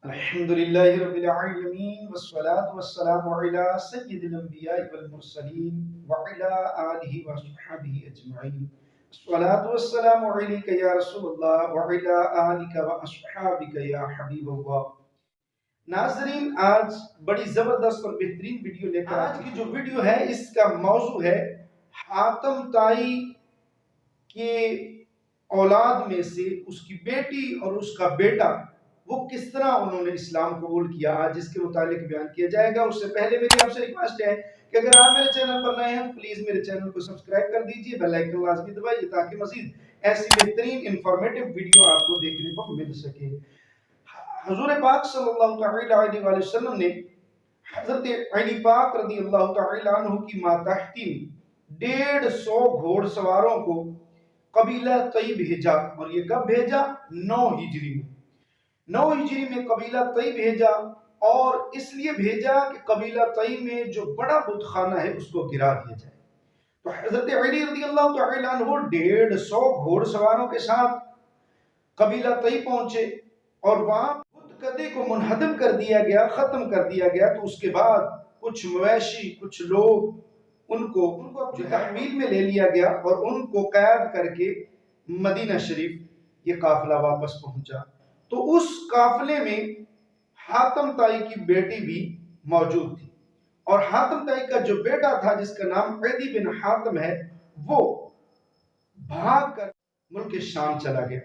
الحمد لله رب العالمين والصلاة والسلام على سيد الأنبياء والمرسلين وعلى آله وصحبه أجمعين. الصلاة والسلام عليك يا رسول الله وعلى آلك وأصحابك يا حبيب الله. ناظرین، آج بڑی زبردست اور بہترین ویڈیو لے کر آج کی جو ویڈیو ہے اس کا موضوع ہے حاتم طائی کے اولاد میں سے اس کی بیٹی اور اس کا بیٹا وہ کس طرح انہوں نے اسلام قبول کیا. آج اس کے متعلق بیان کیا جائے گا. اس سے پہلے میری آپ سے ریکویسٹ ہے کہ اگر آپ میرے چینل پر نئے ہیں پلیز میرے چینل کو سبسکرائب کر دیجئے، بیل آئیکن لازمی دبائیے تاکہ مزید ایسی بہترین انفارمیٹو ویڈیو آپ کو دیکھنے کو مل سکے. حضور پاک صلی اللہ تعالی علیہ وآلہ وسلم نے حضرت علی پاک رضی اللہ تعالی عنہ کی ماتحتی 150 گھوڑ سواروں کو قبیلہ طی بھیجا. اور یہ کب بھیجا؟ 9 ہجری میں. 9 ہجری میں قبیلہ طی بھیجا، اور اس لیے بھیجا کہ قبیلہ طی میں جو بڑا بت خانہ ہے اس کو گرا دیا جائے. تو حضرت علی رضی اللہ تعالی عنہ 150 گھوڑ سواروں کے ساتھ قبیلہ طی پہنچے، اور وہاں بت کدے کو منہدم کر دیا گیا، ختم کر دیا گیا. تو اس کے بعد کچھ مویشی، کچھ لوگ ان کو جو تحویل میں لے لیا گیا، اور ان کو قید کر کے مدینہ شریف یہ قافلہ واپس پہنچا. تو اس قافلے میں حاتم طائی کی بیٹی بھی موجود تھی، اور حاتم طائی کا جو بیٹا تھا جس کا نام عدی بن حاتم ہے، وہ بھاگ کر ملک شام چلا گیا.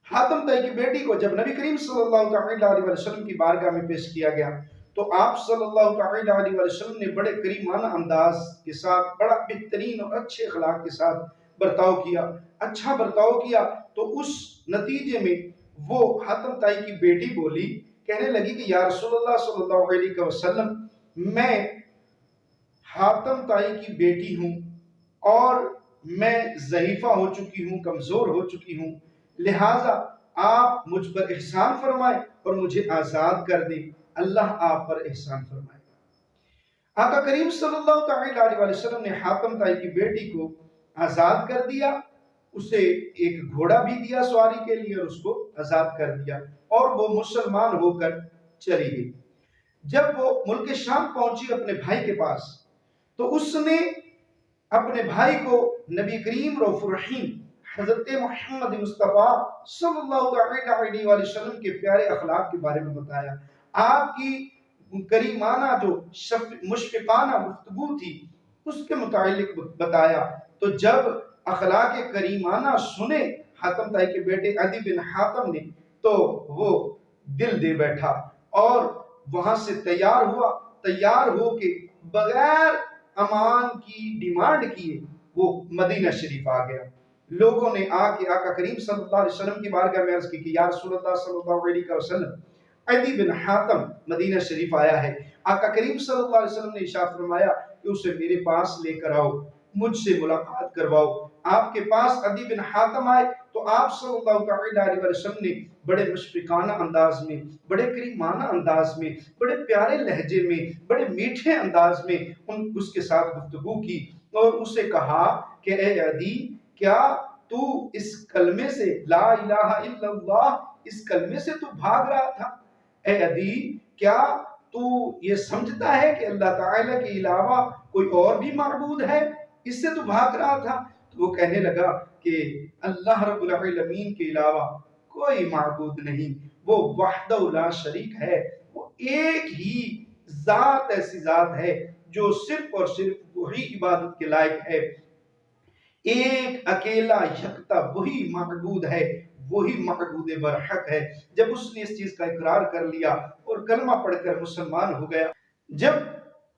حاتم طائی کی بیٹی کو جب نبی کریم صلی اللہ علیہ وسلم کی بارگاہ میں پیش کیا گیا تو آپ صلی اللہ علیہ وسلم نے بڑے کریمانہ انداز کے ساتھ، بڑا بہترین اور اچھے اخلاق کے ساتھ برتاؤ کیا، اچھا برتاؤ کیا. تو اس نتیجے میں وہ حاتم طائی کی بیٹی بولی، کہنے لگی کہ یا رسول اللہ صلی اللہ علیہ وسلم، میں حاتم طائی کی بیٹی ہوں اور میں ضعیفہ ہو چکی ہوں، کمزور ہو چکی ہوں، لہٰذا آپ مجھ پر احسان فرمائیں اور مجھے آزاد کر دیں، اللہ آپ پر احسان فرمائے. آقا کریم صلی اللہ علیہ وسلم نے حاتم طائی کی بیٹی کو آزاد کر دیا، اسے ایک گھوڑا بھی دیا سواری کے لیے اور اس کو آزاد کر دیا، اور وہ مسلمان ہو کر چلی گئی. جب وہ ملک شام پہنچی اپنے بھائی کے پاس تو اس نے اپنے بھائی کو نبی کریم رؤوف الرحیم حضرت محمد مصطفیٰ صلی اللہ علیہ وسلم کے پیارے اخلاق کے بارے میں بتایا. آپ کی کریمانہ جو مشفقانہ گفتگو تھی اس کے متعلق بتایا. تو جب اخلاق کریمانہ سنے حاتم طائی کے بیٹے عدی بن حاتم نے تو وہ دل دے بیٹھا اور وہاں سے تیار ہو کے بغیر امان کی ڈیمانڈ کیے وہ مدینہ شریف آ گیا. لوگوں نے آ کے آقا کریم صلی اللہ علیہ وسلم کی بارگاہ میں عرض کی کہ یا رسول اللہ صلی اللہ علیہ وسلم، عدی بن حاتم مدینہ شریف آیا ہے. آقا کریم صلی اللہ علیہ وسلم نے ارشاد فرمایا کہ اسے میرے پاس لے کر آؤ، مجھ سے ملاقات کرواؤ. آپ کے پاس عدی بن حاتم آئے تو آپ صلی اللہ علیہ وسلم نے بڑے مشفقانہ انداز میں، بڑے کریمانہ انداز میں، بڑے پیارے لہجے میں، بڑے میٹھے انداز میں اس کے ساتھ گفتگو کی، اور اسے کہا کہ اے عدی، کیا تو اس کلمے سے، لا الہ الا اللہ، اس کلمے سے تو بھاگ رہا تھا؟ اے عدی، کیا تو یہ سمجھتا ہے کہ اللہ تعالیٰ کے علاوہ کوئی اور بھی معبود ہے؟ اس سے تو بھاگ رہا تھا. تو وہ کہنے لگا کہ اللہ رب العالمین کے علاوہ کوئی معبود نہیں، وہ وحدہ لا شریک ہے، وہ ایک ہی ذات، ایسی ذات ہے جو صرف اور صرف وہی عبادت کے لائق ہے. ایک اکیلا یکتا وہی معبود ہے، وہی معبود برحق ہے. جب اس نے اس چیز کا اقرار کر لیا اور کلمہ پڑھ کر مسلمان ہو گیا، جب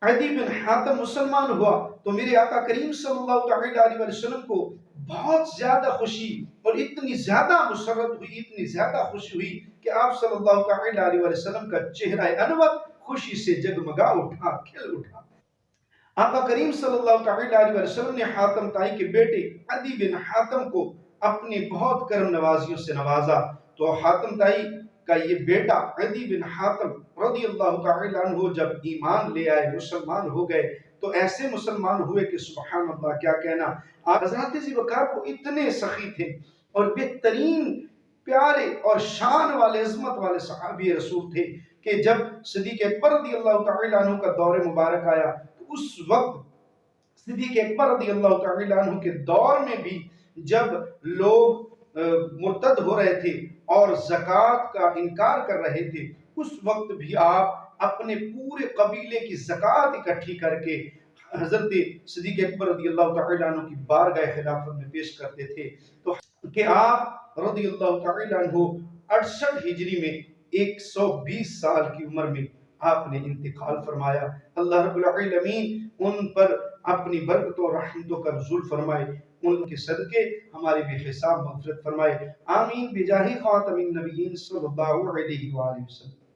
عدی بن حاتم مسلمان ہوا تو میرے آقا کریم صلی اللہ علیہ وسلم کو بہت زیادہ خوشی اور اتنی زیادہ مسرت ہوئی، اتنی زیادہ خوشی ہوئی کہ آپ صلی اللہ علیہ وسلم کا چہرہ انور خوشی سے جگمگا اٹھا، کھل اٹھا. آقا کریم صلی اللہ علیہ وسلم نے حاتم طائی کے بیٹے عدی بن حاتم کو اپنی بہت کرم نوازیوں سے نوازا. تو حاتم طائی کا یہ بیٹا عدی بن حاتم رضی اللہ تعالی عنہ جب ایمان لے آئے، مسلمان ہو گئے، تو ایسے مسلمان ہوئے کہ سبحان اللہ، کیا کہنا. حضرت ذی وقار کو اتنے سخی تھے اور بہترین پیارے اور شان والے عظمت والے صحابی رسول تھے کہ جب صدیق اکبر رضی اللہ تعالیٰ عنہ کا دور مبارک آیا تو اس وقت صدیق اکبر رضی اللہ تعالیٰ عنہ کے دور میں بھی جب لوگ مرتد ہو رہے تھے اور زکوٰۃ کا انکار کر رہے تھے، اس وقت بھی آپ اپنے پورے قبیلے کی زکوٰۃ اکٹھی کر کے حضرت صدیق اکبر رضی اللہ تعالیٰ عنہ کی بارگاہ خلافت میں پیش کرتے تھے، تو کہ آپ رضی اللہ تعالیٰ عنہ 68 ہجری میں 120 سال کی عمر میں آپ نے انتقال فرمایا۔ اللہ رب العالمین ان پر اپنی برکتوں اور رحمتوں کا نزول فرمائے، ان کے صدقے ہماری بے حساب مغفرت فرمائے، آمین بجاہ خاتم النبیین صلی اللہ علیہ وآلہ وسلم۔